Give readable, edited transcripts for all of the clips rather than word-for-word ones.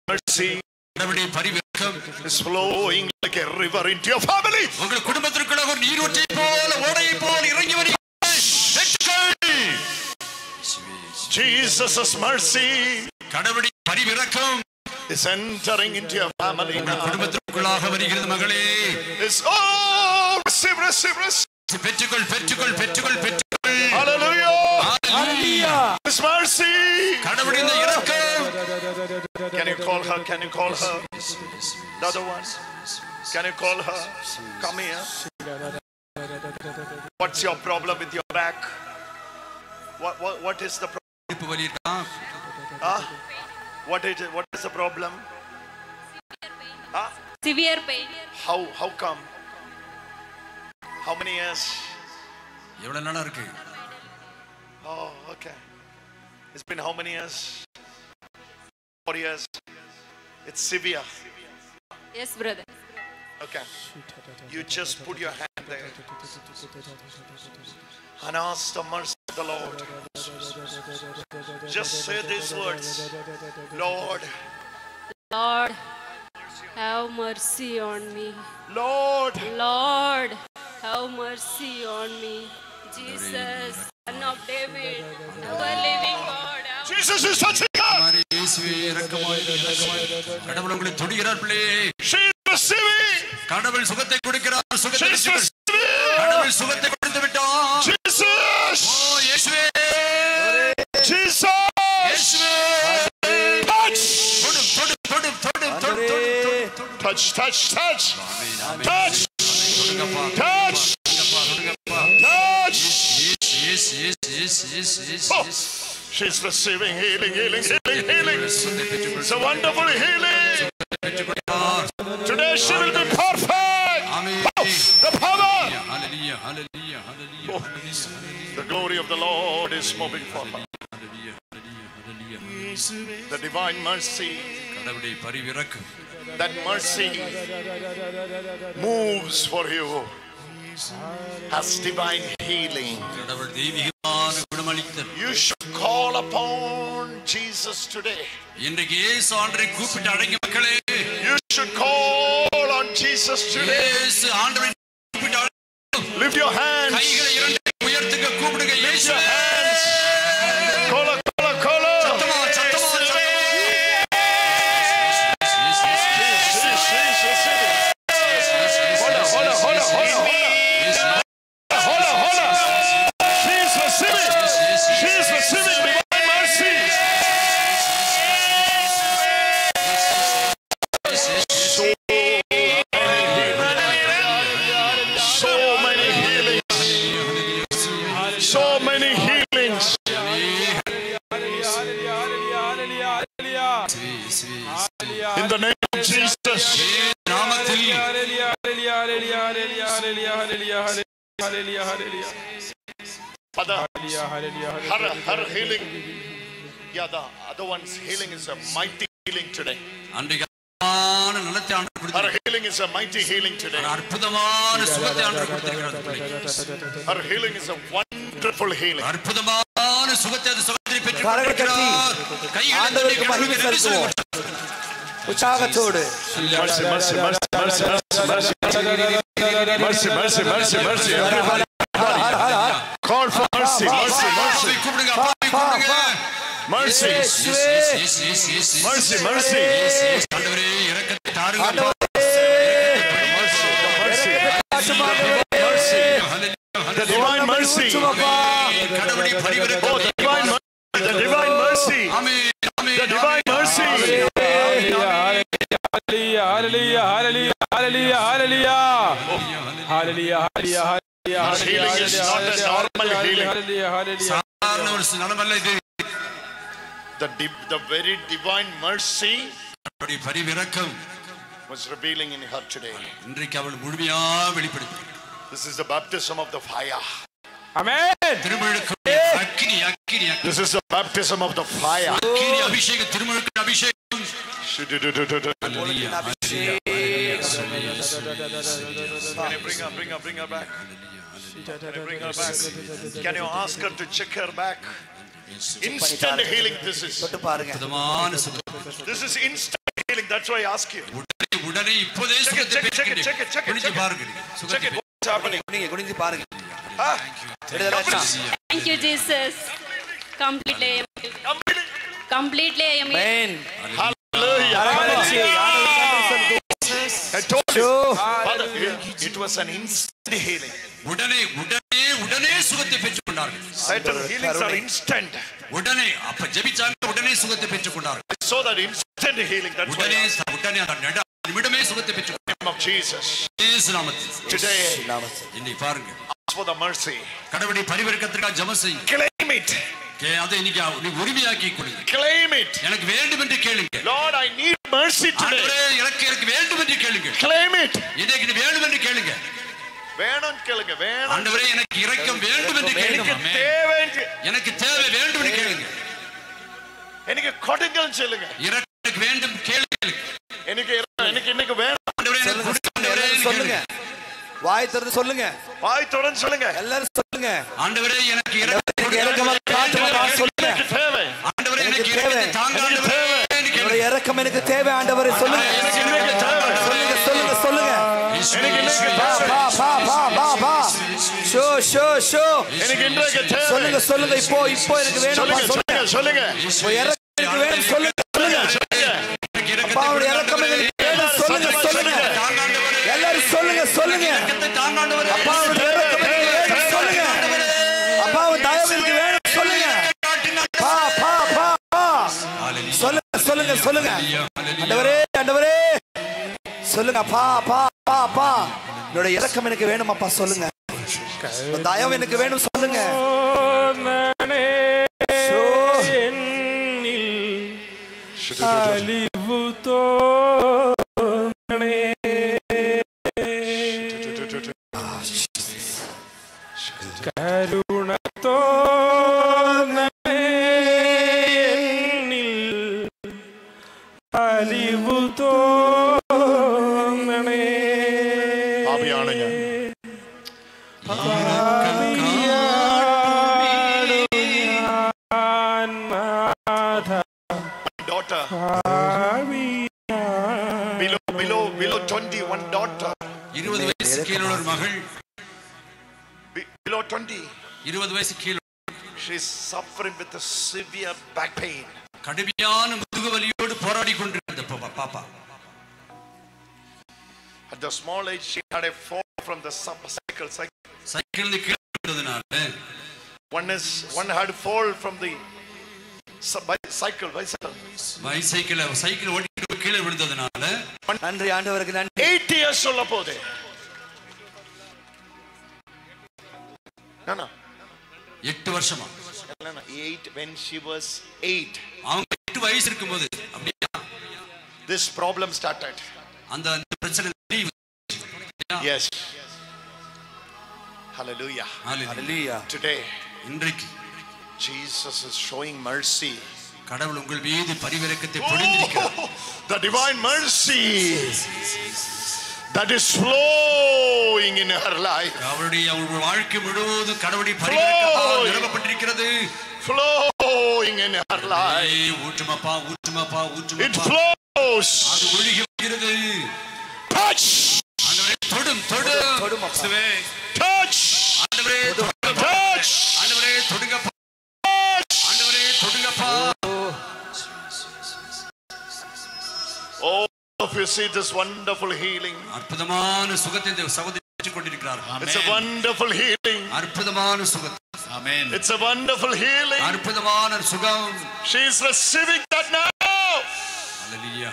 mercy is flowing like a river into your family. Jesus' mercy is entering into your family now. Receive. Hallelujah. Hallelujah. His mercy. Can you call her? Can you call her? The other one. Can you call her? Come here. What's your problem with your back? What is the problem? What is it? What is the problem? Severe pain. How come? How many years? Oh, okay. It's been how many years? 4 years. It's severe. Yes, brother. Okay. You just put your hand there and ask the mercy of the Lord. Just say these words. Lord, have mercy on me. Lord, have mercy on me. Jesus, Son of David, our living God. Jesus is touching her. She is receiving. Jesus. Touch. She's receiving healing. It's a wonderful healing. Today she will be perfect. The power. The glory of the Lord is moving for her. The divine mercy. That mercy moves for you as divine healing. You should call upon Jesus today. You should call on Jesus today. Lift your hands. Lift your hands. Call. She's receiving divine mercy. So many healings. In the name of Jesus. Her healing. Yeah, the other one's healing is a mighty healing today. Her healing is a mighty healing today. Her healing is a wonderful healing. Mercy. Call for mercy. Mercy. The divine mercy. The divine mercy. The divine mercy. Hallelujah. Healing is not a normal healing. The very divine mercy was revealing in her today. This is the baptism of the fire. Amen. This is the baptism of the fire. Bring her back. Can you ask her to check her back? Instant healing this is. This is instant healing. That's why I ask you. உடனே இப்போதே சுகத்தை பெற்றுக்கொண்டீர்கள். குனிஞ்சு பாருங்க. சுகத்தை What's happening? குனிஞ்சு பாருங்க. Thank you, Jesus. Completely I am healed. Amen. Hallelujah. I told you, Father, it was an instant healing. உடனே சுகத்தை பெற்றுக்கொண்டார்கள். Certain healings are instant. உடனே அப்ப ஜெபிச்சாங்க உடனே சுகத்தை பெற்றுக்கொண்டார்கள். So that instant healing. That's உடனே அந்த நிமிடமே சுகத்தை பெற்றுக்கொண்டார்கள். name of Jesus. இயேசு நாமத்தில். Today, இன்னைக்கு பாருங்க. ask for the mercy. கடவுளுடைய பரிவர்க்கத்திற்காக ஜெபம் செய்யுங்க. Claim it. அதை இன்னைக்கு நீ உரிமையாக்கி கொடுங்க. Claim it. எனக்கு வேண்டும் என்று கேளுங்க. Lord, I need mercy today. ஆண்டவரே எனக்கு வேண்டும் என்று கேளுங்க. Claim it. இன்னைக்கு நீ வேண்டும் என்று கேளுங்க. வேணும் கேளுங்க. வேணும். ஆண்டவரே எனக்கு இரக்கம் வேண்டும் என்று கேளுங்க. எனக்கு தேவை வேண்டும் என்று கேளுங்க. எனக்கு கொடுங்கள் சொல்லுங்க. இரக்கம் வேண்டும் கேளுங்க. எனக்கு இன்னைக்கு வேணும். ஆண்டவரே எனக்கு சொல்லுங்க. வாய் திறந்து சொல்லுங்க. வாய் திறந்து சொல்லுங்க. எல்லாரும் சொல்லுங்க. ஆண்டவரே எனக்கு இரக்கம் சொல்லுங்க. தேவை. ஆண்டவரே எனக்கு இரக்கம் தாங்க ஆண்டவரே. உங்களுடைய இரக்கம் எனக்கு தேவை ஆண்டவரே சொல்லுங்க. சொல்லுங்க. சொல்லுங்க இப்போ எனக்கு வேணும் சொல்லுங்க. எனக்கு வேணும் சொல்லுங்க. அப்பாவுடைய இரக்கம் எனக்கு வேணும் சொல்லுங்க. எல்லாரும் சொல்லுங்க. அப்பாவுடைய இரக்கம் எனக்கு வேணும் சொல்லுங்க. அப்பாவுடைய தயவு எனக்கு வேணும் சொல்லுங்க. சொல்லுங்க. ஆண்டவரே சொல்லுங்க. அப்பா என்னோட இரக்கம் எனக்கு வேணும் அப்பா சொல்லுங்க. தயவு எனக்கு வேணும் சொல்லுங்க. கருணத்தோ அழிவு தோணனே ஆவியானங்க daughter below 21 daughter 20 வயசு கீழ ஒரு மகள் below 20 வயசு கீழ she is suffering with a severe back pain கடுமையான முதுகு வலியோடு போராடி கொண்டிருந்த பாப்பா at the small age she had a fall from the cycle கீழ விழுந்ததனால one had fall from the bicycle ஓடிட்டு கீழ விழுந்ததனால நன்றி ஆண்டவருக்கு நன்றி 8 years சொல்ல போதே நானா 8 வருஷமா 8 when she was 8 அவங்க 8 வயசு இருக்கும்போது அப்படியே this problem started அந்த பிரச்சனை yes hallelujah today இன்றைக்கு Jesus is showing mercy கடவுள் உங்கள் மீது பரிவிரக்கத்தை பொழிந்திருக்கிறார் the divine mercy that is flowing in her life அவருடைய வாழ்க்கை முழுவதும் கடவுளுடைய பரிவிரக்கத்தால் நிரப்பப்பட்டிருக்கிறது flowing in her life ஊற்றுமப்பா it flows அது ஒழுகி வருகிறது touch ஆண்டவரே தொடும் touch ஆண்டவரே touch ஆண்டவரே தொடுங்கப்பா ஆண்டவரே தொடுங்கப்பா oh if you see this wonderful healing அற்புதமான சுகத்தை இந்த சகோதரி பெற்றுக் கொண்டிருக்கிறார் it's a wonderful healing அற்புதமான சுகம் ஆமென் it's a wonderful healing அற்புதமான சுகம் she is receiving that now hallelujah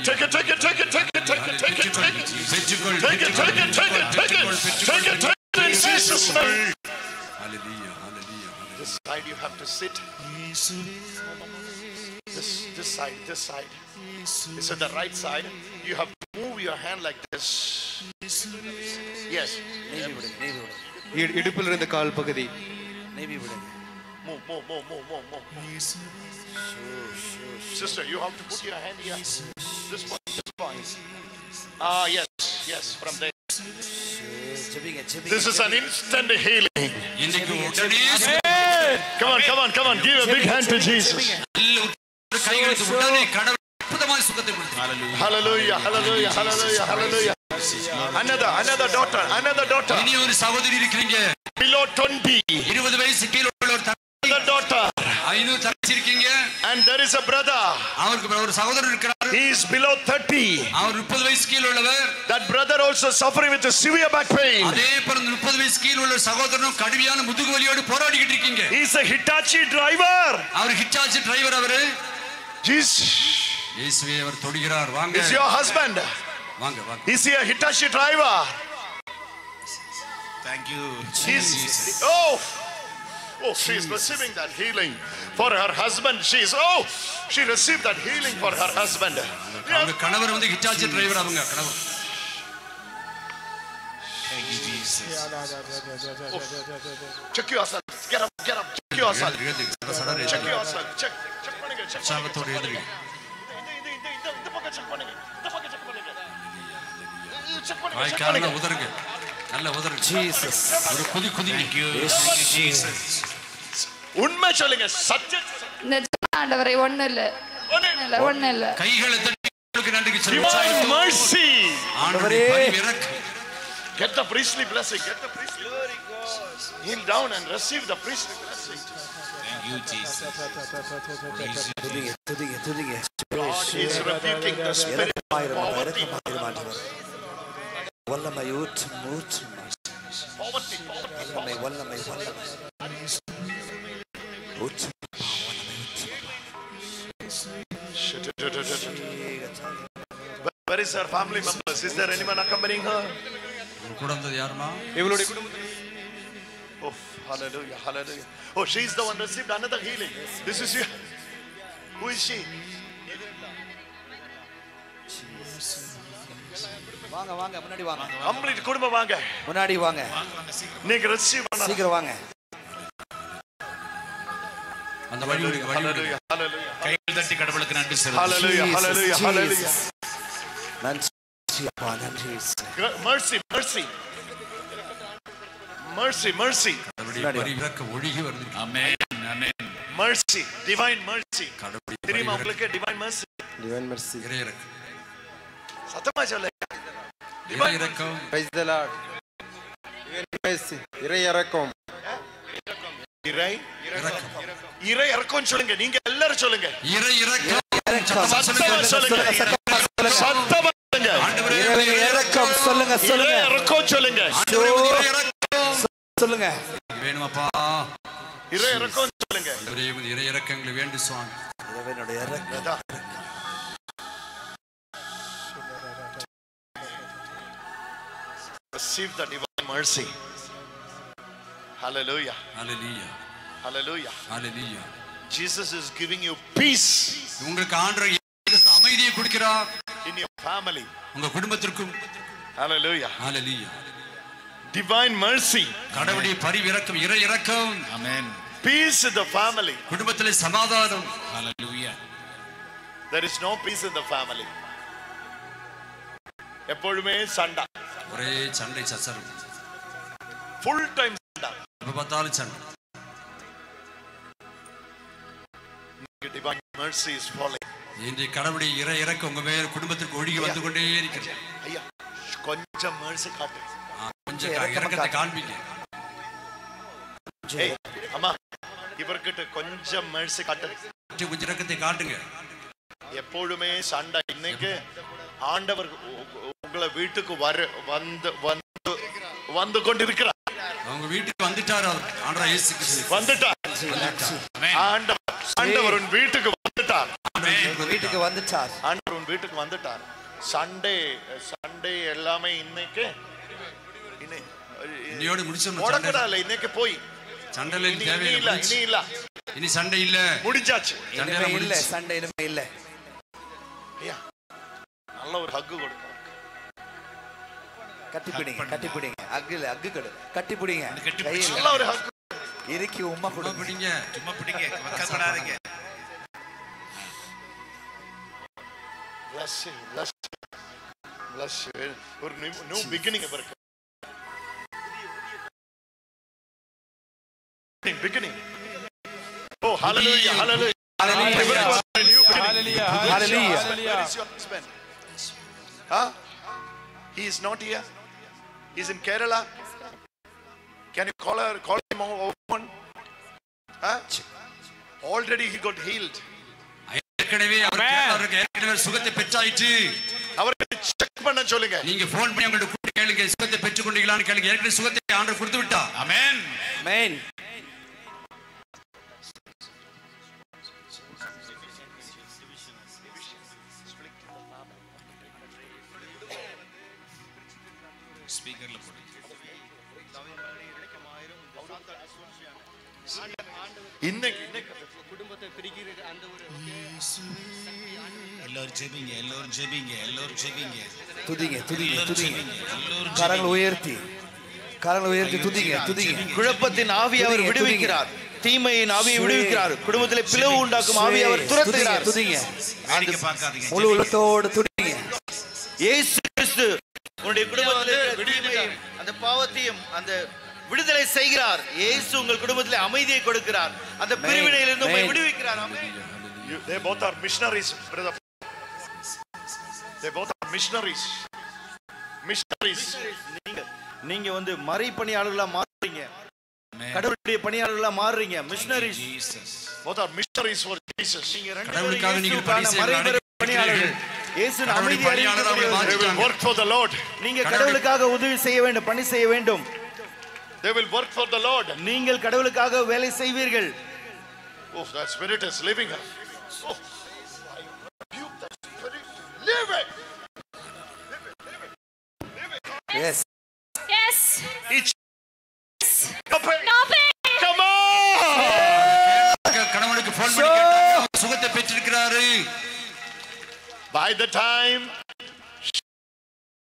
take it in Jesus name hallelujah this side you have to sit this side this is the right side you have to move your hand like this yes இடுப்பில் இருந்து கால் பகுதி move sister you have to put your hand here this point yes from there this is an instant healing come on give a big hand to Jesus அற்புதமாய் சுகத்தை கொடுத்தார். Hallelujah, hallelujah, hallelujah, hallelujah. Another daughter. இனி ஒரு சகோதரி இருக்கீங்க. Below 20. 20 வயசு கீழ உள்ள ஒரு Another daughter. ஐநூறு தங்கச்சி இருக்கீங்க. And there is a brother. அவருக்கு ஒரு சகோதரர் இருக்கிறார். He is below 30. அவர் 30 வயசு கீழ உள்ளவர். That brother also suffering with a severe back pain. அதே போல 30 வயசு கீழ உள்ள சகோதரனும் கடுமையான முதுகு வலியோடு போராடிக்கிட்டு இருக்கீங்க. He is a Hitachi driver. அவர் ஹிட்டாச்சி டிரைவர் அவரு. Jesus. இயேசுவே அவர் தொடுகிறார். வாங்க. Is your husband? வாங்க வாங்க. Is he a Hitachi driver? Thank you. Jesus. Oh, she is receiving that healing for her husband. She received that healing for her husband. அவங்க கணவர் வந்து Hitachi driver அவங்க கணவர். Thank you Jesus. Check yourself. Get up. Check yourself. Check yourself. Check பண்ணுங்க. சாவத்தோட எதிரி. இந்த பக்கம் check பண்ணுங்க. வாய்க்கால உதறுங்க. நல்ல உதறு. Jesus. ஒரு குதிங்க. Jesus. உண்மை சொல்லுங்க. சத்தியம் ஆண்டவரே ஒண்ணு இல்ல. கைகளை தட்டி உங்களுக்கு நன்றி Divine சொல்லுங்க. mercy. ஆண்டவரே பரிவிரக்கம். Get the priestly blessing. Kneel down and receive the priestly blessing. Thank you Jesus. துதிங்க. God is rebuking the spirit of poverty. வல்லமை ஊற்றும் Poverty. வல்லமை ஊற்றும் Where is her family members? Is there anyone accompanying her? கூட வந்தது யாருமா? இவளுடைய குடும்பத்தில். Oh, hallelujah. Oh, she is the one received another healing. This is you. Who is she? வாங்க முன்னாடி வாங்க. Complete குடும்பம் வாங்க. முன்னாடி வாங்க. நீங்க receive பண்ணலாம். சீக்கிரம் வாங்க. அந்த வழி விடுங்க. Hallelujah. கைகள் தட்டி கடவுளுக்கு நன்றி சொல்லுங்க. Hallelujah. நன்றி அப்பா, நன்றி. Mercy. கடவுளுடைய பரிவிரக்கம் ஒழுகி வருது. ஆமென். Mercy, divine mercy. கடவுளுடைய தெரியுமா உங்களுக்கு divine mercy? Divine mercy. இறையிறக்கம். சத்தமா சொல்லுங்க. இறையிறக்கம். Praise the Lord. Divine mercy. இறையிறக்கம். இறை இறக்கம் சொல்லுங்க. நீங்க எல்லாரும் சொல்லுங்க. இறையிறக்கம். சத்தமா சொல்லுங்க. சத்தமா சொல்லுங்க. இறையிறக்கம் சொல்லுங்க. இறக்கம் சொல்லுங்க. சொல்லுங்க. வேணுமாப்பா? இறை இறக்கம் சொல்லுங்க. இறையிறக்கங்களை வேண்டு சுவாமி. இறைவனுடைய இரக்கம். Receive the divine mercy. Hallelujah. Jesus is giving you peace. உங்களுக்கு ஆண்டவர் அமைதியை கொடுக்கிறார். In your family. உங்க குடும்பத்திற்கும். Hallelujah. Divine mercy. கடவுளுடைய பரிவிரக்கம், இறையிறக்கம். Amen. Peace in the family. குடும்பத்திலே சமாதானம். Hallelujah. There is no peace in the family. எப்பொழுதுமே சண்டை. ஒரே சண்டை சச்சரவு. Full time சண்டை. எப்ப பார்த்தாலும் சண்டை. Divine mercy is falling. இந்த கடவுளுடைய இறையிறக்கம் உங்க மேல் குடும்பத்திற்கு ஒழுகி வந்து கொண்டே இருக்கிறது. ஐயா கொஞ்சம் mercy காட்டு. கொஞ்சம் இரக்கத்தை காண்பிங்க. ஏய் அம்மா இவர்கிட்ட கொஞ்சம் mercy காட்டு. கொஞ்சம் இரக்கத்தை காட்டுங்க. எப்பொழுதுமே சண்டை. இன்னைக்கு ஆண்டவர் உங்களை வீட்டுக்கு வந்து கொண்டிருக்கிறார். அவங்க வீட்டுக்கு வந்துட்டார். ஆண்டவர் இயேசு கிறிஸ்து வந்துட்டார். ஆண்டவர் உன் வீட்டுக்கு வந்துட்டார். வீட்டுக்கு வந்துட்டார். ஆண்டவர் உன் வீட்டுக்கு வந்துட்டார். சண்டே எல்லாமே இன்னைக்கு இன்னையோட முடிச்சோம். ஓடக்கூடாது. இன்னைக்கு போய் சண்டையில தேவையில்லை. இனி சண்டை இல்ல. முடிஞ்சாச்சு. சண்டை இல்ல. ஐயா நல்ல ஒரு ஹக் கொடுங்க. கட்டிப்பிடிங்க. அக்கு கொடு. கட்டிப்பிடிங்க. நல்ல ஒரு ஹக். இறுக்கி உம்மா பிடிங்க. சும்மா பிடிங்க. வெட்கப்படாதீங்க. Bless you. ஒரு new beginning இருக்கு. Beginning. Oh, hallelujah. Hallelujah. Where is your husband? Huh? He is not here. He is in Kerala. Can you call him over? Huh? Already he got healed. ஏற்கனவே அவருக்கு ஏற்கனவே சுகத்தை பெற்றாயிற்று. அவரை check பண்ண சொல்லுங்க. நீங்க ஃபோன் பண்ணி அவங்கள்ட்ட கூட்டி கேளுங்க, சுகத்தை பெற்றுக் கொண்டீங்களான்னு கேளுங்க. ஏற்கனவே சுகத்தை ஆண்டவர் கொடுத்து விட்டார். ஆமென். ஆமென். ஸ்பீக்கர்ல போடு. இன்னைக்கு குடும்பத்தை பிரிக்கிற அந்த ஒரு எல்லாரும் ஜெபிங்க. துதிங்க. கரங்களை உயர்த்தி துதிங்க. குழப்பத்தின் ஆவி அவர் விடுவிக்கிறார். தீமையின் ஆவியை விடுவிக்கிறார். குடும்பத்திலே பிளவு உண்டாக்கும் ஆவியை அவர் துரத்துகிறார். துதிங்க. பார்க்காதீங்க. முழு உள்ளத்தோடு துதிங்க. இயேசு கிறிஸ்து உங்களுடைய குடும்பத்திலே அந்த பாவத்தையும் அந்த விடுதலை செய்கிறார். இயேசு உங்கள் குடும்பத்திலே அமைதியை கொடுக்கிறார். அந்த பிரிவினையிலிருந்து உங்களை விடுவிக்கிறார். They both are missionaries, brother. They both are missionaries. நீங்க வந்து மறை பணியாளர்களா மாறுறீங்க. கடவுளுடைய பணியாளர்களா மாறுறீங்க. Missionaries. Both are missionaries for Jesus. கடவுளுக்காக நீங்க பணியாளர்கள். இயேசுவின் அமைதியை பணியாளர்களாக They will work for the Lord. நீங்க கடவுளுக்காக உதவி செய்ய வேண்டும், பணி செய்ய வேண்டும். They will work for the Lord. நீங்கள் கடவுளுக்காக வேலை செய்வீர்கள். Oh, that spirit is living. Oh, I rebuke that spirit. Leave it. Yes. Stop it. Come on. கணவனுக்கு ஃபோன் பண்ணி கேட்டாங்க, சுகத்தை பெற்றிருக்கிறாரு. By the time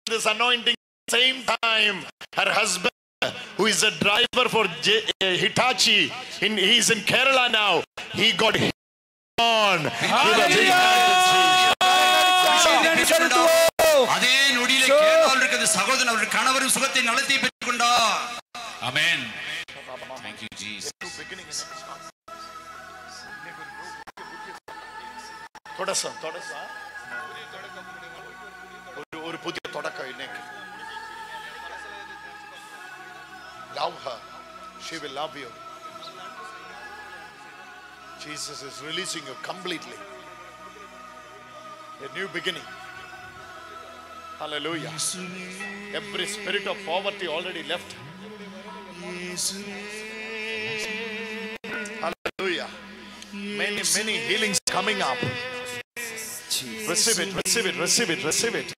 this anointing, same time her husband, who is a driver for Hitachi, he is in Kerala now, he got on. அதே நொடியிலே கேரளாவில் இருக்கிற சகோதரன் அவருடைய கணவரும் சுகத்தை நலத்தை பெற்றுக் கொண்டார். ஆமென். Thank you Jesus. ஒரு புதிய தொடக்கம் இன்னைக்கு. Love her. She will love you. Jesus is releasing you completely. A new beginning. Hallelujah. Every spirit of poverty already left. Hallelujah. Many healings coming up. Receive it.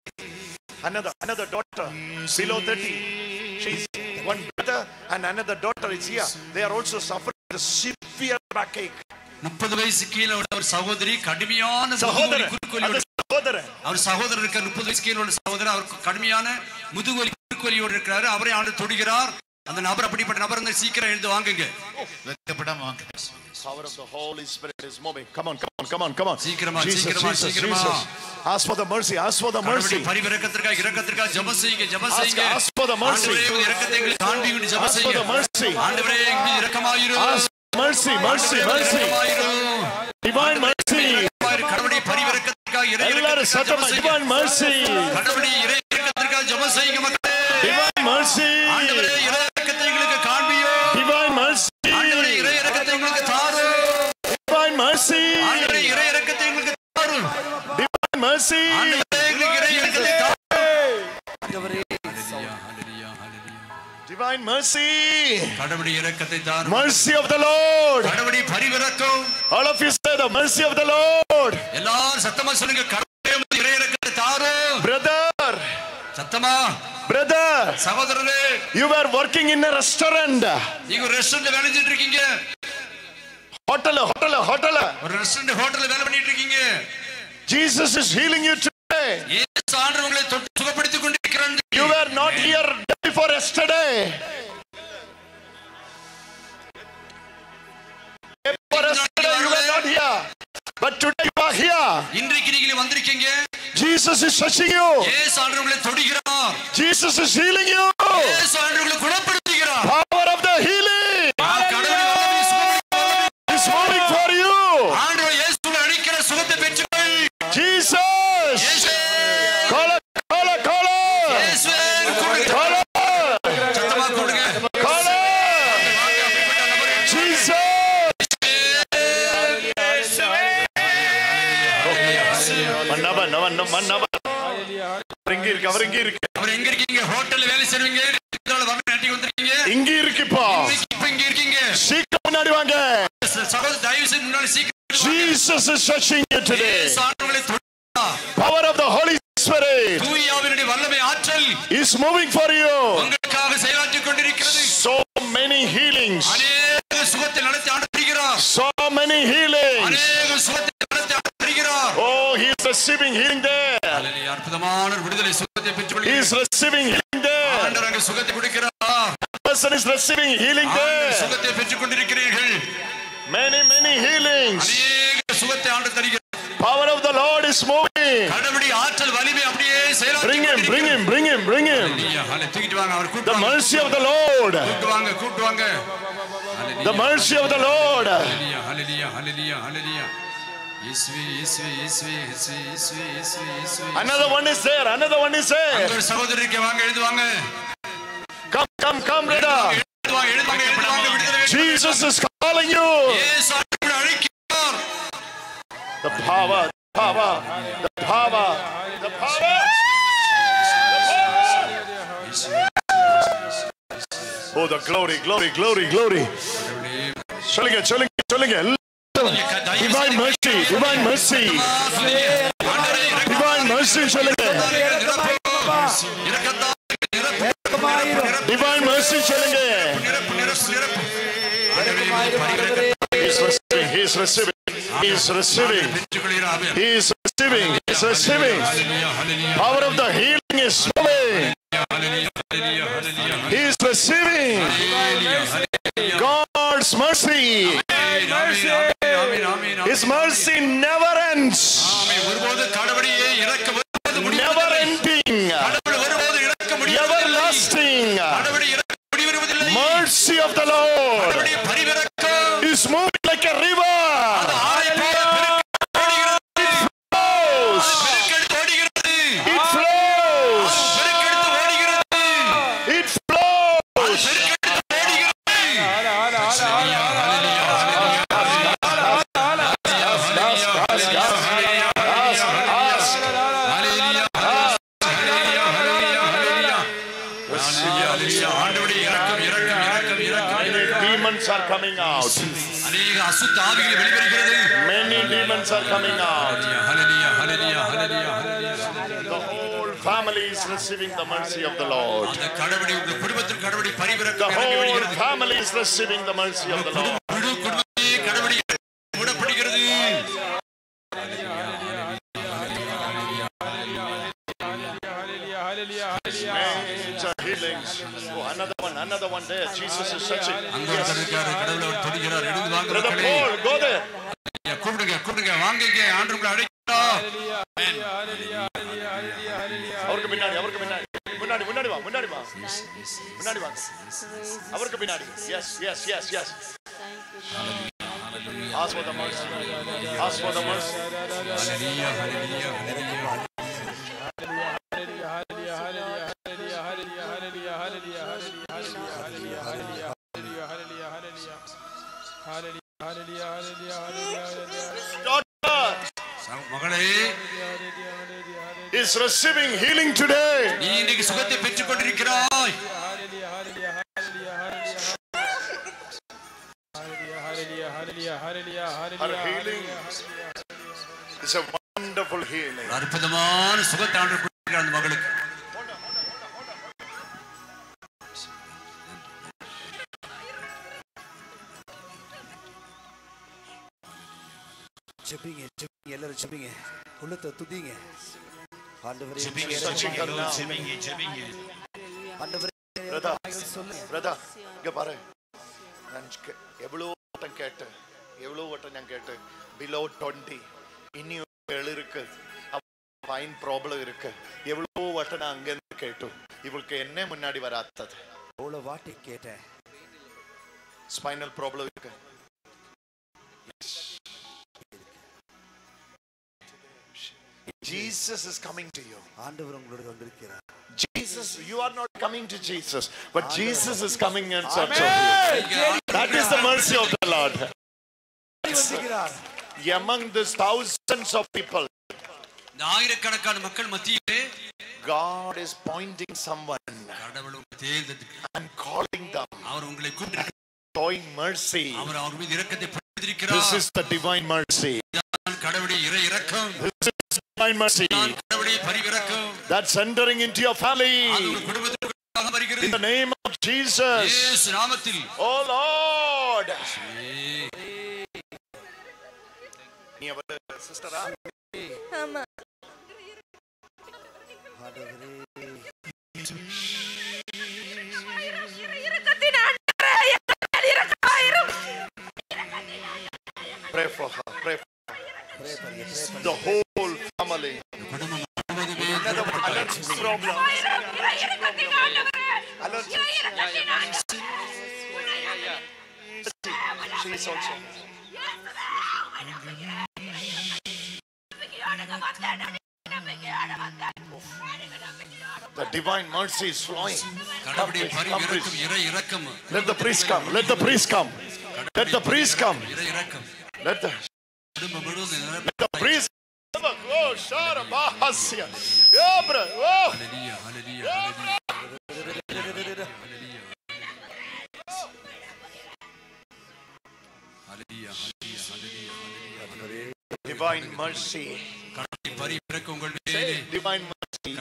Another daughter below 30. She's one brother and another daughter is here. They are also suffering the severe backache. 30 வயசு கீழ உள்ள ஒரு சகோதரி கடுமையான முதுகுவலி அவர் சகோதரர் இருக்க 30 வயசு கீழ உள்ள சகோதரர் அவருக்கு கடுமையான முதுகுவலி குறுக்குவலியோடு இருக்கிறாரு. அவரை ஆண்டு தொடுகிறார். அந்த நபர் அப்படிப்பட்ட நபர் வந்து சீக்கிரம் எழுந்து வாங்குங்க. வெட்கப்படாம வாங்க. Power of the Holy Spirit is moving. Come on. சீக்கிரமா. Ask for the mercy. பரிவிரக்கத்திற்காக இரக்கத்திற்காக ஜெபம் செய்யுங்க. Ask for the mercy. ஆண்டவரே இரக்கத்தை எங்களுக்கு காண்பியுங்க. ஜெபம் செய்யுங்க. ஆண்டவரே எங்களுக்கு இரக்கமாயிரு. Mercy. Divine mercy. கடவுளுடைய பரிவிரக்கத்திற்காக இரக்கத்திற்காக divine mercy. கடவுளுடைய இரக்கத்திற்காக ஜெபம் செய்யுங்க மக்களே. Divine mercy. ஆண்டவரே இரக்கத்தை எங்களுக்கு காண்பியோ. Divine mercy. ஆண்டவரே இரக்கத்தை எங்களுக்கு தாரு. Divine mercy. ஆண்டவரே இரக்கத்தை எங்களுக்கு தாரு. Divine mercy. ஆண்டவரே எங்களுக்கு இரக்கத்தை தாரு. ஆண்டவரே Divine mercy. கடவுளுடைய இரக்கத்தை தாரு. Mercy of the Lord. கடவுளுடைய பரிவிரக்கம். All of you say the mercy of the Lord. எல்லாரும் சத்தமா சொல்லுங்க. கடவுளுடைய இரக்கத்தை தாரு. Brother. சத்தமா. Brother. சகோதரரே. You were working in a restaurant. நீங்க ஒரு ரெஸ்டாரன்ட்ல வேலை செஞ்சிட்டு இருக்கீங்க. Hotel. ஒரு ரெஸ்டாரன்ட் ஹோட்டல்ல வேலை பண்ணிட்டு இருக்கீங்க. Jesus is healing you today. இயேசு ஆண்டவர் உங்களை தொட்டு சுகப்படுத்திக் கொண்டிருக்கிறார். You were not here before yesterday. You were not here. But today you are here. இன்றைக்கு நீங்க வந்திருக்கீங்க. Jesus is touching you. இயேசு ஆண்டவர் உங்களை தொடுகிறார். Jesus is healing you. இயேசு ஆண்டவர் உங்களை குணப்படுத்துகிறார். Power of the healing. கடவுளுடைய வல்லமை is moving for you. ஆண்டவர் இயேசுவை அளிக்கிற சுகத்தை பெற்றுக்கொள். இங்க இருக்கு, அவர் இங்க இருக்கு. அவர் எங்க இருக்கீங்க? ஹோட்டல்ல வேலை செய்வீங்க, நட்டி வந்திருக்கீங்க. இங்க இருக்குப்பா. இப்ப இங்க இருக்கீங்க. சீக்கிரம் முன்னாடி வாங்க. சகோதரர் தயவு செய்து முன்னாடி சீக்கிரம். Jesus is touching you today. சார்களை Power of the Holy Spirit தூயாவினுடைய வல்லமை ஆற்றல் is moving for you. உங்களுக்காக செயலாற்றிக் கொண்டிருக்கிறது. So many healings. அநேக சுகத்தை நடத்தி ஆண்டுகிறார். So many healings. அநேக சுகத்தை நடத்தி ஆண்டுகிறார். Oh, he is receiving healing there. ஹalleluya. அற்புதமான விடுதலை சுகத்தை பெற்றுக்கொள்கிறார். He is receiving healing there. ஆண்டவர் அங்கே சுகத்தை கொடுக்கிறார். Person is receiving healing there. சுகத்தை பெற்றுக்கொண்டிருக்கிறீர்கள். Many healings. அநேக சுகத்தை ஆண்டு தருகிறார். Power of the Lord is moving. கடவுளுடைய ஆற்றல் வலிமை அப்படியே செயலாற்றி Bring him. ஹalleluya. ஹalleluya. தூக்கிட்டு வாங்க அவர் கூட்டி The mercy of the Lord. கூட்டி வாங்க. The mercy of the Lord. ஹalleluya. ஹalleluya. ஹalleluya. ஹalleluya. இயேசுவே. Another one is there. ஒரு சகோதரருக்கு வாங்க, எழுந்து வாங்க. Come brother. எழுந்து வாங்க. விடுதலை. Jesus is calling you. இயேசு உங்களை அழைக்கிறார். The power. Oh, the glory. சொல்லுங்க. Divine mercy. Divine mercy சொல்லுங்க. Divine mercy சொல்லுங்க. He is receiving. Power of the healing is moving. He is receiving God's mercy. His mercy never ends. Never ending. Everlasting. Mercy of the Lord is moving like a river. Demons are coming out. Many demons are coming out. The whole family is receiving the mercy of the Lord. The whole family is receiving the mercy of the Lord. Major healings. Oh, another one there. Jesus is touching. Brother Paul, go there. கூப்பிடுங்க வாங்குங்க. ஆண்டவரை அழைக்கிறார். அவருக்கு பின்னாடி முன்னாடி வா அவருக்கு பின்னாடி. Yes. Ask for the mercy. மகளே is receiving healing today. நீ இன்னைக்கு சுகத்தை பெற்றுக் கொண்டிருக்கிறாய். Her healing is a wonderful healing. அற்புதமான சுகத்தை ஆண்டவர் கொடுக்கிறார் அந்த மகளுக்கு. ஜெபிங்க எல்லாரும் ஜெபிங்க. உள்ளத்தை துதிங்க. ஆண்டவரே ஆண்டவரே பிரதா இங்க பாரு. நான் எவ்வளவு வட்டம் ഞാൻ கேட்டு below 20 இன்னும் 7 இருக்கு. ஃபைன் ப்ராப்ளம் இருக்கு. எவ்வளவு வட்டம் நான் அங்க இருந்து கேட்டு இவளுக்கு என்ன முன்னாடி வராதது. அவ்வளவு வாட்டி கேட்டேன். ஸ்பைனல் ப்ராப்ளம் இருக்கு. Jesus is coming to you. ஆண்டவர் உங்களோட வந்திருக்கிறார். Jesus, you are not coming to Jesus, but Jesus is coming in search of you. That is the mercy of the Lord. Among these thousands of people, ஆயிரக்கணக்கான மக்கள் மத்தியிலே God is pointing someone கடவுள் தேர்ந்தெடுத்து and calling them, அவர் உங்களை கூப்பிட்டு showing mercy. அவர் அவர் மீது இரக்கத்தை பொழிந்திருக்கிறார். This is the divine mercy. கடவுளுடைய இரக்கம். This is divine mercy. கடவுளுடைய பரிவிரக்கம். That's entering into your family. அது உங்கள் குடும்பத்துக்குள்ளாக வருகிறது. In the name of Jesus. இயேசு நாமத்தில். Oh Lord. நீ அவ சிஸ்டரா? ஆமா. Pray for her. Pray for her. The whole family. Another allergy problem. Allergy. She is also. The divine mercy is flowing. Let the priest come. Let the priest come. Let the priest come. Let the priest. Oh, Shara Bahasya. Yeah, bro. Oh. Divine mercy. Divine mercy.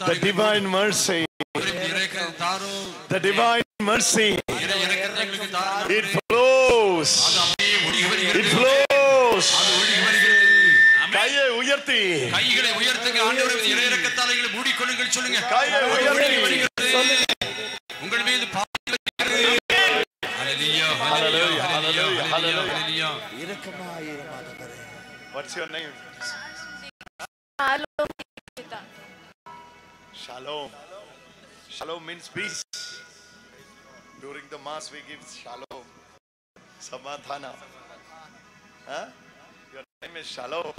The divine mercy. The divine mercy. It flows. It flows. கையை உயர்த்தி கையை உயர்த்தி உங்கள் மீது What's your name? Shalom. Shalom means peace. During the mass we give shalom. Samadhana. Huh? Your name is Shalom.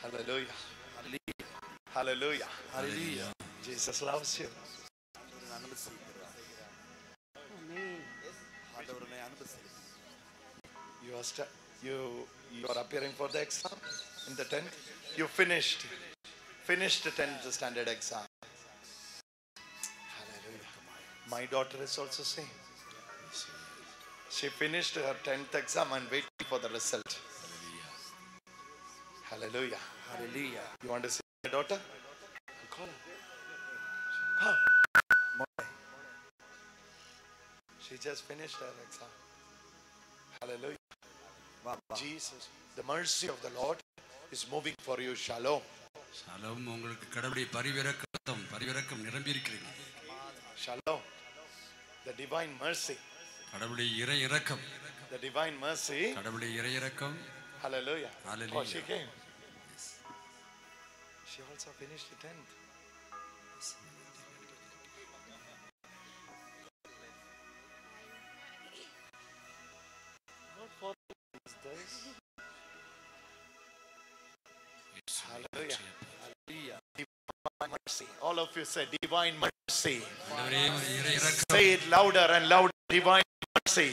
Hallelujah. Hallelujah. Hallelujah. Jesus loves you. You are appearing for the exam in the 10th. You finished the 10th standard exam. Hallelujah. My daughter is also same. She finished her 10th exam and waiting for the result. Hallelujah. Hallelujah. You want to see my daughter? Call her. Come. She just finished her exam. Hallelujah. Jesus, the mercy of the Lord is moving for you. Shalom. Shalom. உங்களுக்கு கடவுளுடைய பரிவிரக்கம் நிரம்பி இருக்கிறது. Shalom. The divine mercy. கடவுளுடைய இரக்கம். The divine mercy. கடவுளுடைய இரக்கம். Hallelujah. Hallelujah. Oh, she came. She also finished the 10th. Hallelujah. Hallelujah. Divine mercy. All of you say divine mercy. Say it louder and louder. Divine mercy.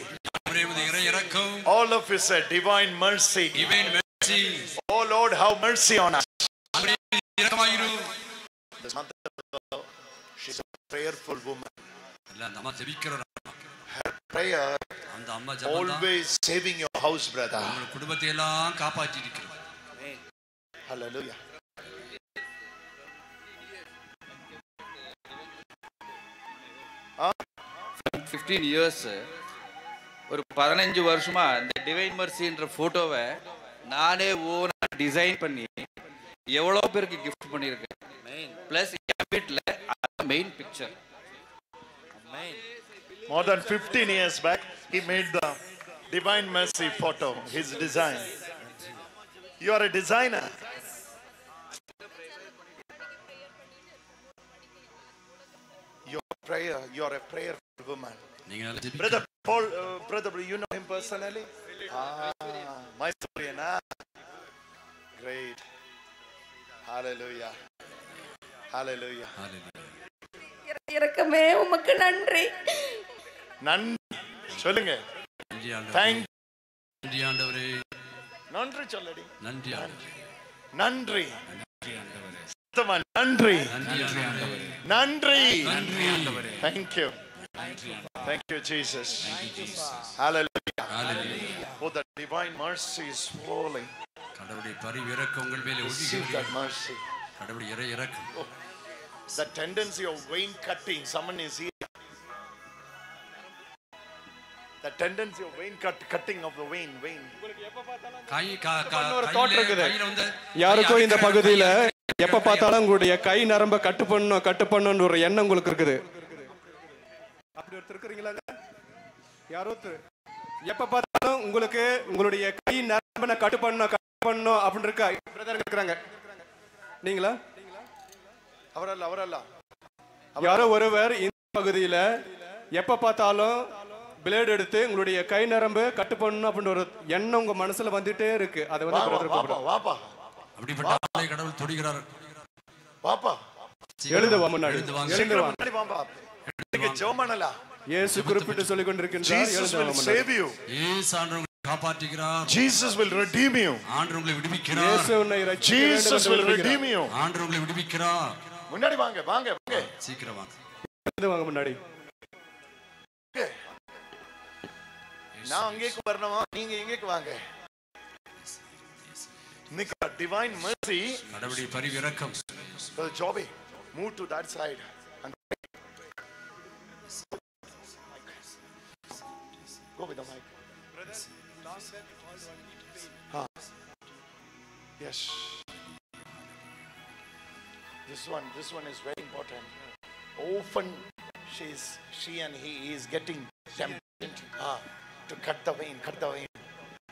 All of you say divine mercy. Divine mercy. Oh Lord, have mercy on us. The mother, she's a prayerful woman. Her prayer always saving your house, brother. Hallelujah. 15 years ஒரு 15 வருஷமா இந்த divine மர்சின்ற போட்டோவை நானே ஓனா design பண்ணி எவ்வளவு பேருக்கு gift பண்ணியிருக்கேன். பிளஸ் என் வீட்ல main picture. More than 15 years back, he made the divine mercy photo, his design. You are a designer. You are a prayerful woman. Brother Paul, brother, you know him personally? My story, great. Hallelujah. Hallelujah. இறக்கமே உமக்கு நன்றி. நன்றி சொல்லுங்க. Thank ஆண்டவரே. நன்றி சொல்லடி. நன்றி ஆண்டவரே. நன்றி நன்றி ஆண்டவரே. சுத்தமா நன்றி. நன்றி ஆண்டவரே. நன்றி. நன்றி ஆண்டவரே. Thank you. Thank you, Jesus. Hallelujah. Hallelujah. Oh, the divine mercy is flowing. கடவுளுடைய பரிவிரக்கம் உங்கள் மேலே Receive ஒழுகுகிறது. that mercy. கடவுளுடைய இறை இரக்கம். The tendency of vein cutting, someone is here. The tendency of vein cutting of the vein. கையில வந்து யாருக்கும் இந்த பகுதியில எப்ப பார்த்தாலும் உங்களுடைய கை நரம்ப கட்டு பண்ணணும் ஒரு எண்ணம் உங்களுக்கு இருக்குது. அப்படி ஒருத்தர் இருக்கிறீங்களா? யாரோ எப்ப பார்த்தாலும் உங்களுக்கு உங்களுடைய கை நரம்ப கட்டு பண்ணணும் அப்படின்னு இருக்கா? பிரதர் இருக்கிறாங்க. நீங்களா? அவரல்ல. யாரோ ஒருவர் இந்த பகுதியில எப்ப பார்த்தாலும் பிளேட் எடுத்து உங்களுடைய கை நரம்பு கட்டு பண்ணணும் அப்படின்னு ஒரு எண்ணம் உங்க மனசுல வந்துட்டே இருக்கு. அதை வந்து வாப்பா. அப்படிப்பட்ட ஆளை கடவுள் தொடுகிறார். வாப்பா. எழுந்து வா முன்னாடி. எழுந்து வாப்பா. நீங்க ஜெபமனலா. இயேசு குறிப்பிட்டு சொல்லிக் கொண்டிருக்கின்றார். Jesus will save you. இயேசு ஆண்டவர் காப்பாற்றுகிறார். Jesus will redeem you. ஆண்டவர் உங்களை விடுவிக்கிறார். இயேசு உன்னை ரட்சிக்க Jesus will redeem you. ஆண்டவர் உங்களை விடுவிக்கிறார். முன்னாடி வாங்க. சீக்கிரம் வாங்க. எழுந்து வாங்க முன்னாடி. நான் அங்கேக்கு வரணுமா? நீங்க எங்கேக்கு வாங்க. இன்னைக்கு divine mercy. கடவுளுடைய பரிவிரக்கம். Brother Joby, move to that side. And go with the mic. Yes. This one is very important. Often she and he is getting tempted to cut the vein.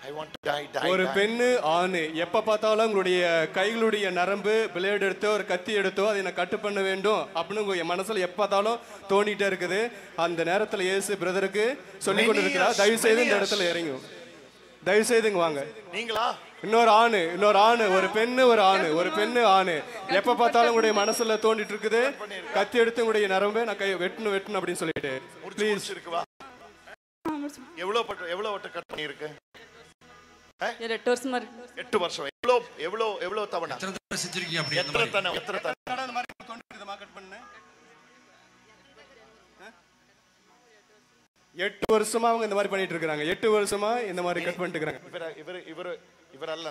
I want to die. ஒரு பெண்ணு ஆணு எப்ப பார்த்தாலும் உங்களுடைய கைகளுடைய நரம்பு plate எடுத்தோ ஒரு கத்தி எடுத்தோ அதை நான் கட்டு பண்ண வேண்டும் அப்படின்னு உங்க மனசுல எப்ப பார்த்தாலும் தோண்டிட்டே இருக்குது. அந்த நேரத்துல இயேசு பிரதருக்கு சொல்லி கொண்டு இருக்கிறார், தயவு செய்து இந்த இடத்துல இறங்கும். தயவு செய்து இங்க வாங்க. நீங்களா? இன்னொரு ஆணு, ஒரு பெண்ணு ஆணு எப்ப பார்த்தாலும் உங்களுடைய மனசுல தோண்டிட்டு இருக்குது, கத்தி எடுத்து உங்களுடைய நரம்பு நான் கை வெட்டணும் அப்படின்னு சொல்லிட்டு ப்ளீஸ். எவ்வளவு கட் பண்ணி இருக்கு? 8 வருஷமா இருக்கு. 8 வருஷம். எவ்வளவு தவணை? எத்தனை தடவை செஞ்சிருக்கீங்க அப்படி? எத்தனை தடவை அந்த மாதிரி தோண்டிட்டு மார்க்கெட் பண்ணு. 8 வருஷமா அவங்க இந்த மாதிரி பண்ணிட்டு இருக்காங்க. 8 வருஷமா இந்த மாதிரி கட் பண்ணிட்டு இருக்காங்க. இவர் அல்ல,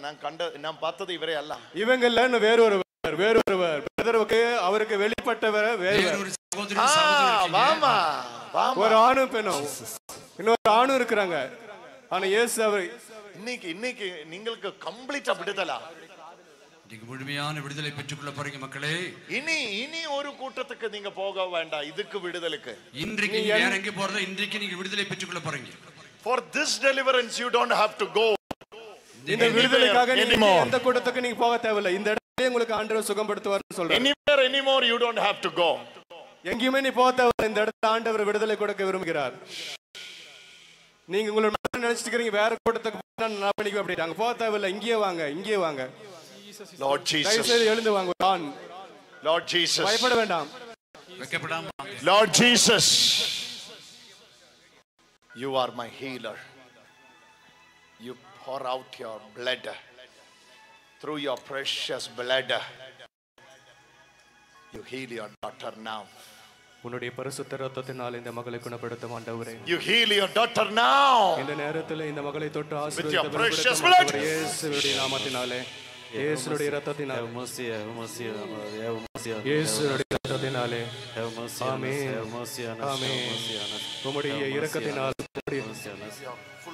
நான் பார்த்தது இவரே அல்ல. இவங்க இல்ல, இன்னும் வேறொருவர் பிரதருக்கு அவருக்கு வெளிப்பட்டவர் வேறொரு சகோதரி சகோதரி. ஒரு ஆணும் பெண்ணும் இன்னொரு ஆணும் இருக்கிறாங்க. ஆனா இயேசு அவர் இன்னைக்கு நீங்களுக்கு கம்ப்ளீட்டா விடுதலா. இன்னைக்கு முழுமையான விடுதலை பெற்றுக்கொள்ள போறீங்க மக்களே. இனி ஒரு கூட்டத்துக்கு நீங்க போக வேண்டாம். இதுக்கு விடுதலுக்கு இன்றைக்கு நீங்க வேற எங்க போறதோ இன்றைக்கு நீங்க விடுதலை பெற்றுக்கொள்ள போறீங்க. For this deliverance you don't have to go. இந்த விடுதலைக்காக நீங்க எந்த கூட்டத்துக்கு நீங்க போக தேவையில்லை. இந்த இடத்துல உங்களுக்கு ஆண்டவர் சுகப்படுத்துவார்னு சொல்றாரு. Anywhere anymore you don't have to go. எங்கேயுமே நீ போக தேவையில்லை. இந்த இடத்துல ஆண்டவர் விடுதலை கொடுக்க விரும்புகிறார். நீங்க உங்களோட மனசுல நினைச்சிட்டு இருக்கீங்க வேற கூட்டத்துக்கு போனா நான் பண்ணிக்குவேன் அப்படி. அங்க போக தேவையில்லை. இங்கேயே வாங்க. Lord Jesus. தயவு செய்து எழுந்து வாங்க. Lord Jesus. பயப்பட வேண்டாம். வெட்கப்படாம. Lord Jesus. You are my healer. You pour out your blood. Through your precious blood. You heal your daughter now. உன்னுடைய பரிசுத்த இரத்தத்தினால் இந்த மகளை குணப்படுத்தும் ஆண்டவரே. You heal your daughter now. இந்த நேரத்தில் இந்த மகளை தொட்டு With your precious blood. இயேசுவுடைய நாமத்தினாலே, இயேசுவுடைய இரத்தத்தினாலே, இயேசுவுடைய இரத்தத்தினாலே. ஆமென். ஆமென். உம்முடைய இரக்கத்தினால்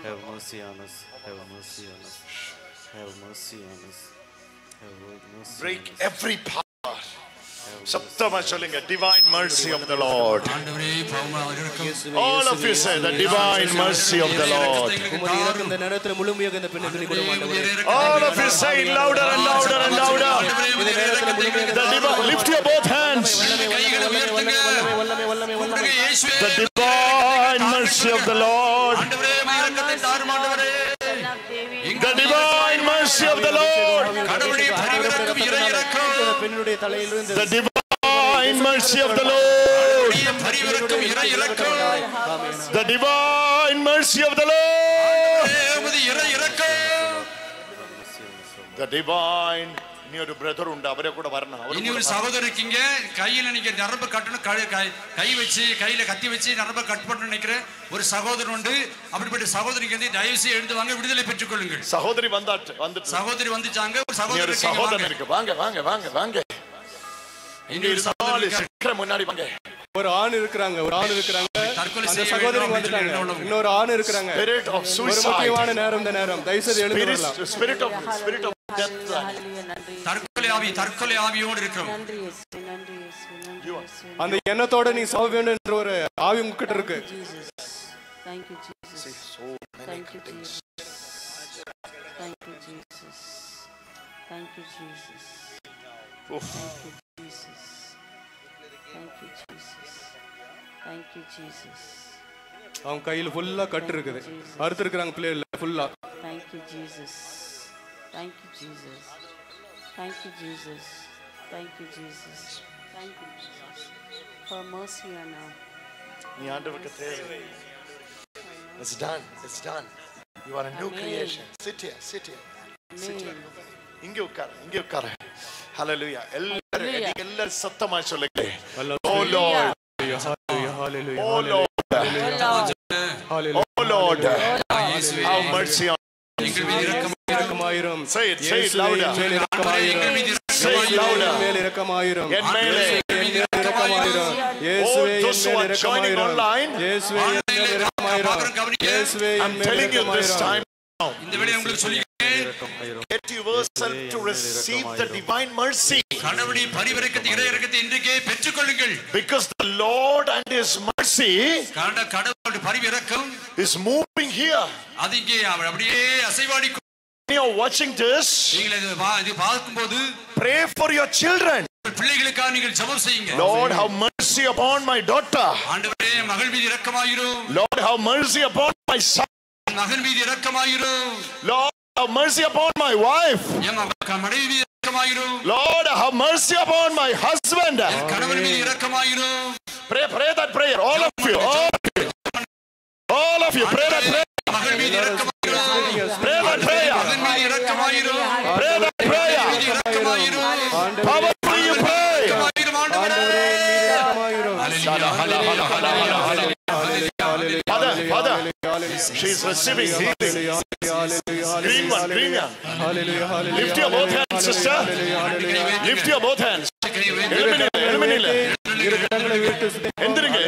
Have mercy on us. Have mercy on us. Have mercy on us. Have mercy. Break every power. சத்தமா சொல்லுங்க, divine mercy of the Lord. ஆண்டவரே பாவமா இரக்கம். All of you say the divine mercy of the Lord. உம்முடைய இரக்கம் இந்த நேரத்தில் முழுமையாக இந்த பெண்ணுக்கு கொடுங்க ஆண்டவரே. All of you say it louder and louder and louder. The divine, lift your both hands. கைகளை உயர்த்துங்க. வல்லமை இயேசுவே. The divine mercy of the Lord. ஆண்டவரே இரக்கத்தை தாரும் ஆண்டவரே. The divine mercy of the Lord. கடவுளுடைய பரிவிரக்கம் இறை இரக்கம். பெண்ணுடைய தலையிலிருந்து The divine mercy of the Lord. பரிவிரக்கம் இறை இரக்கம். The divine mercy of the Lord. உம்முடைய இறை இரக்கம். The divine இனி ஒரு பிரதர் உண்டு, அவரே கூட வரணும். இனி ஒரு சகோதரர் இருக்கீங்க, கையில நீங்க நரம்பு கட்டணும், கை வச்சு கையில கத்தி வச்சு நரம்பு கட் பண்ணணும் நினைக்கிற ஒரு சகோதரர் உண்டு. அப்படிப்பட்ட சகோதரிக்கு வந்து தயவு செய்து எழுந்து வாங்க, விடுதலை பெற்றுக் கொள்ளுங்கள். சகோதரி வந்துட்டாங்க, ஒரு சகோதரர் இருக்கு. வாங்க வாங்க வாங்க வாங்க. இங்க இருக்க முன்னாடி வாங்க. ஒரு ஆண் இருக்கிறாங்க, அந்த சகோதரி வந்துட்டாங்க. இன்னொரு ஆண் இருக்கிறாங்க. ஒரு முக்கியமான நேரம், இந்த நேரம் தயவு செய்து எழுந்து வரலாம். Spirit of death. தற்கொலை ஆவியோடு இருக்கிறோம். அந்த எண்ணத்தோட நீ சாவ வேண்டும் என்ற ஒரு ஆவி உங்ககிட்ட இருக்கு. Thank you, Jesus. Thank you, Jesus. Thank you, Jesus. Thank you, Jesus. Thank you, Jesus. Thank you, Jesus. Thank you, Jesus. அவங்க கையில ஃபுல்லா கட்டு இருக்குது, அறுத்து இருக்காங்க பிள்ளைல ஃபுல்லா. Thank you, Jesus. Thank you, Jesus. Thank you, Jesus. Thank you, Jesus. Thank you, Jesus. For mercy and now. நீ ஆண்டவருக்கு தேவை. It's done. It's done. You are a new creation. Sit here. Sit here. Sit here. இங்க உட்கார. Hallelujah. எல்லாரும் சத்தமா சொல்லுங்க. Oh Lord. Hallelujah. Oh Lord. Hallelujah. Oh Lord. Have mercy on us. Say it louder. Say it louder. என் மேலே இரக்கமாயிரும். இயேசுவே என் மேலே இரக்கமாயிரும். இயேசுவே என் மேலே இரக்கமாயிரும். இயேசுவே என் மேலே இரக்கமாயிரும். இந்த வேளையிலே உங்களுக்கு சொல்லிக்கிறேன், get yourself to receive the divine mercy. கடவுளுடைய பரிவிரக்கத்தை, இறை இரக்கத்தை இன்றைக்கே பெற்றுக்கொள்ளுங்கள். Because the Lord and his mercy கடவுளுடைய பரிவிரக்கம் is moving here. அது இங்கே அப்படியே அசைவாடி. You are watching this. நீங்கள் இது பார்க்கும்போது pray for your children. பிள்ளைகளுக்காக நீங்கள் ஜெபம் செய்யுங்க. Lord, have mercy upon my daughter. ஆண்டவரே மகள் மீது இரக்கமாயிரும். Lord, have mercy upon my son. மகன் மீது இரக்கமாயிரும். Lord, have mercy upon my wife. என் மனைவி மீது இரக்கமாயிரும். Lord, have mercy upon my husband. கணவன் மீது இரக்கமாயிரும். Pray that prayer, all of you. All of you pray that prayer. மகள் மீது இரக்கமாயிரும். Pray that prayer. மகன் மீது இரக்கமாயிரும். Pray that prayer. இரக்கமாயிரும். Powerfully you pray. இரக்கமாயிரும் ஆண்டவரே. Father, she is receiving healing. Green one. Lift your both hands, sister. Lift your both hands. Eliminate. எந்திருங்க.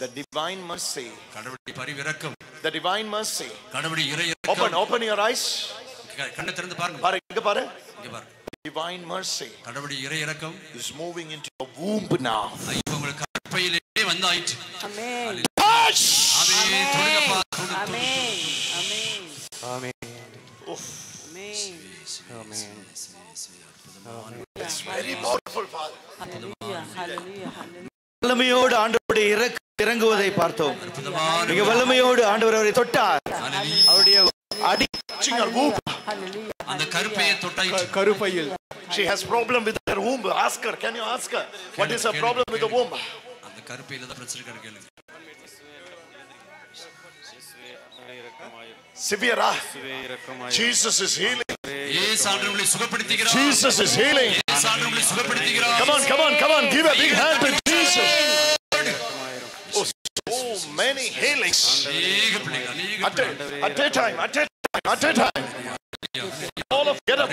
The divine mercy. கடவுளுடைய பரிவிரக்கம். The divine mercy. கடவுளுடைய இறை இரக்கம். Open your eyes. கண்ணை திறந்து பாருங்க. இங்க பாரு. Divine mercy. கடவுளுடைய இறை இரக்கம் is moving into your womb now. இப்போ உங்க கற்பையிலே வந்தாயிற்று. Amen. Amen. தொடுங்கப்பா. Amen. Amen. It's very powerful, Father. Hallelujah. வல்லமையோடு ஆண்டவருடைய இறங்குவதை பார்த்தோம். மிக வல்லமையோடு ஆண்டவர் அவரை தொட்டார். அவருடைய அடிச்சிங் her womb. அந்த கருப்பையை தொட்டாயிற்று. கருப்பையில். She has problem with her womb. Ask her. Can you ask her? What is her problem with the womb? அந்த கருப்பையில தான் பிரச்சனை கேளுங்க. Severe. Jesus is healing. இயேசு ஆண்டவரை சுகப்படுத்துகிறார். Jesus is healing. இயேசு ஆண்டவரை சுகப்படுத்துகிறார். Come on. Give a big hand to Jesus. Oh, so many healings. At a time. All of get up.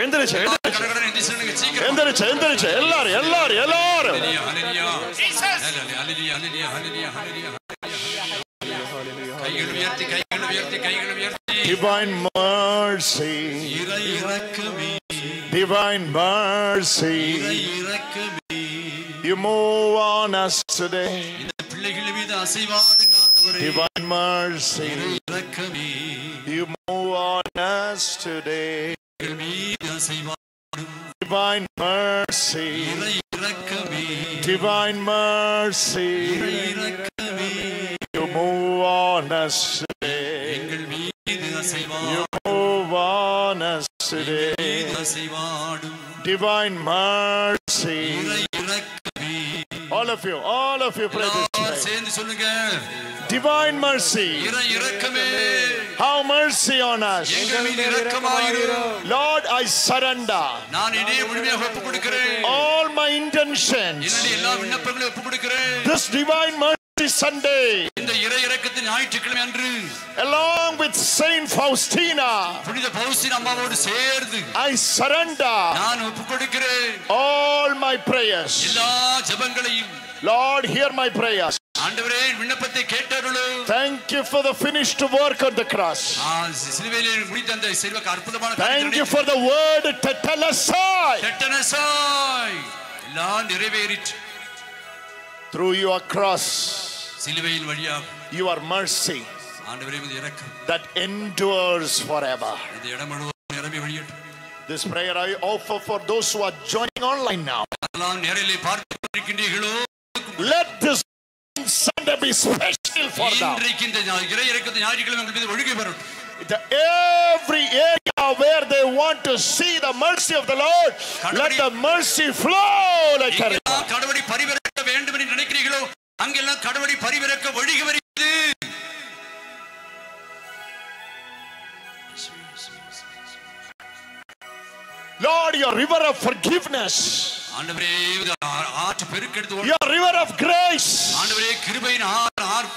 எந்திரிச்சு. எல்லாரும். கைகள் உயர்த்தி. Divine mercy. Divine mercy. You move on us today. Divine mercy. You move on us today. Divine mercy. Divine mercy. You move on us today. You move on us today. Divine mercy. All of you pray this. எல்லாரும் சேர்ந்து சொல்லுங்க. Divine mercy. இரக்கமே. Have mercy on us. எங்கள் மீது இரக்கமாயிரு. Lord, I surrender. நான் என்னை முழுமையாக ஒப்புக் கொடுக்கிறேன். All my intentions. என்னுடைய எல்லா விண்ணப்பங்களையும் ஒப்புக் கொடுக்கிறேன். This divine mercy Sunday. இந்த இரக்கத்தின் ஞாயிற்றுக்கிழமை அன்று along with Saint Faustina. புனித பவுஸ்தீனா அம்மாவோடு சேர்ந்து I surrender. நான் ஒப்புக் கொடுக்கிறேன். All my prayers. எல்லா ஜெபங்களையும். Lord, hear my prayers. ஆண்டவரே விண்ணப்பத்தை கேட்டருளும். Thank you for the finished work on the cross. சிலுவையிலே முடித்த அந்த சிலுவைக்கு அற்புதமான Thank you for the word tetelestai. tetelestai எல்லாம் நிறைவேறிற்று. Through your cross. சிலுவையின் வழியாக your mercy. ஆண்டவரே உம்முடைய இரக்கம் that endures forever. இந்த இடம் முழுவதும் நிரம்பி வழியட்டும். This prayer I offer for those who are joining online now. எல்லாம் நேரிலே பார்த்து கொண்டிருக்கின்றீர்களோ let this Sunday be special for them. இன்றைக்கு இந்த இரக்கத்தின் ஞாயிற்றுக்கிழமை உங்கள் மீது ஒழுகி வரட்டும். Every area where they want to see the mercy of the Lord, let the mercy flow like a river. கடவுளை பரிவிரக்க வேண்டும் என்று நினைக்கிறீர்களோ அங்கெல்லாம் கடவுளை பரிவிரக்க ஒழுகி வருகிறது. Lord, your river of forgiveness. ஆண்டவரே ஆற்று பெருக்கெடுத்து your river of grace. ஆண்டவரே கிருபையின் ஆறு.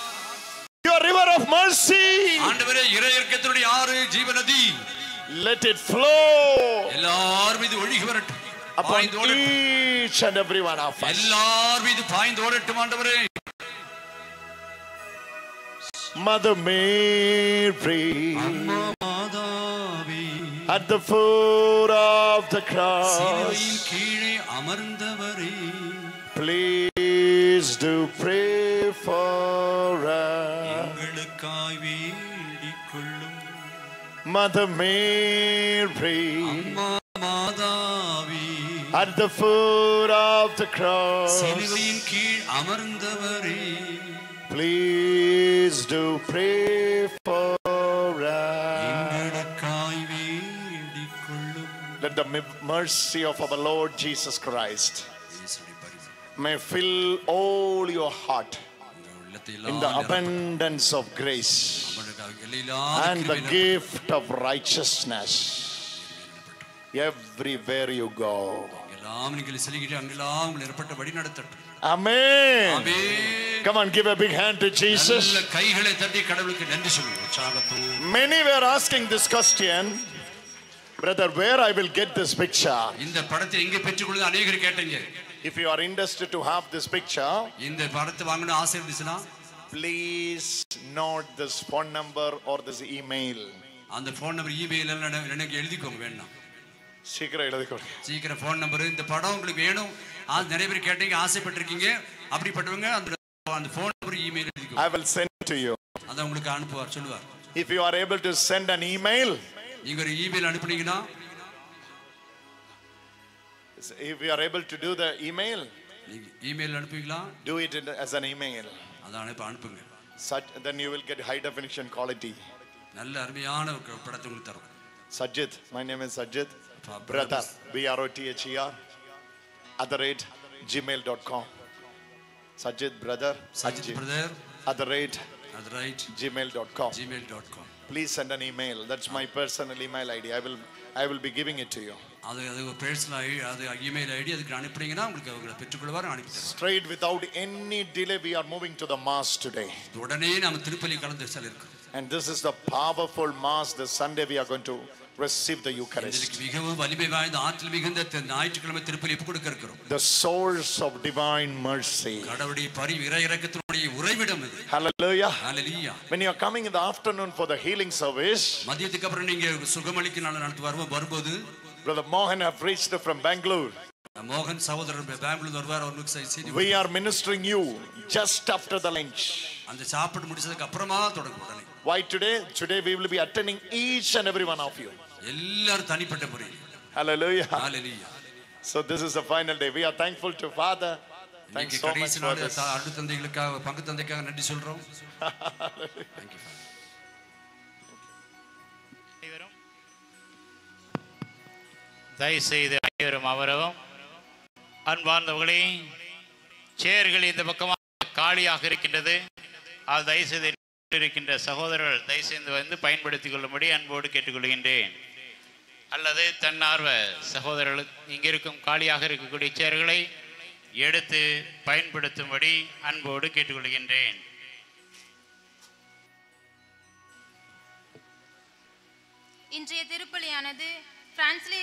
your river of mercy. ஆண்டவரே இரக்கத்தினுடைய ஆறு ஜீவநதி. let it flow. எல்லார் மீது ஒழுகி வரட்டும். upon each and every one of us. எல்லார் மீது பாய்ந்து ஓடட்டும் ஆண்டவரே. Mother Mary, at the foot of the cross, please do pray for us. Mother Mary, at the foot of the cross, please do pray for us. Let the mercy of our Lord Jesus Christ may fill all your heart in the abundance of grace and the gift of righteousness everywhere you go. Amen. Come on, give a big hand to Jesus. Many were asking this question, brother, where I will get this picture? If you are interested to have this picture, please note this phone number or this email. சீக்கிரம் phone number இந்த படம் உங்களுக்கு வேணும். நிறைய பேர் கேட்டீங்க, ஆசைப்பட்டிருக்கீங்க. அப்படிப்பட்டவங்க அந்த ஃபோன் நம்பர் இமெயில் எழுதிக்கோங்க. I will send to you. அத உங்களுக்கு அனுப்புவார், சொல்லுவார். If you are able to send an email, நீங்க ஒரு இமெயில் அனுப்புனீங்கனா, if you are able to do the email, நீங்க இமெயில் அனுப்புவீங்களா? do it as an email. அத அனுப்புங்க. Then you will get high definition quality. நல்ல அருமையான படத்தை உங்களுக்கு தரும். Sajid, my name is Sajid. Brother, BROTHER @gmail.com. Sajid brother, @gmail.com. Please send an email. That's my personal email ID. I will be giving it to you. அது personal email ID அதுக்கு அனுப்புனீங்கனா உங்களுக்கு அவங்க பெற்றுக்கொள்வார், அனுப்பி தருவார். Straight without any delay we are moving to the mass today. உடனே நாம திருப்பலி கலந்து செல்ல இருக்கோம். And this is the powerful mass. This Sunday we are going to receive the Eucharist. The source of divine mercy. Hallelujah. When you are coming in the afternoon for the healing service, Brother Mohan have reached from Bangalore. We are ministering you just after the lunch. Why today? Today we will be attending each and every one of you. Hallelujah. Hallelujah. So this is the final day. We are thankful to Father. Thanks so much for this. Thank you. தயவுசெய்து அனைவரும் அவரவும். அன்பார்ந்தவர்களே, சேர்கள் இந்த பக்கமாக காலியாக இருக்கின்றது. அது தயவுசெய்து இருக்கின்ற சகோதரர்கள் தயவுசெய்து வந்து பயன்படுத்திக் கொள்ளும்படி அன்போடு கேட்டுக்கொள்கின்றேன். அல்லது தன்னார்வ சகோதரர்கள் இங்கிருக்கும் காலியாக இருக்கக்கூடிய சேர்களை எடுத்து பயன்படுத்தும்படி அன்போடு கேட்டுக்கொள்கின்றேன். இன்றைய திருப்பலியானது பிரான்ஸ்லே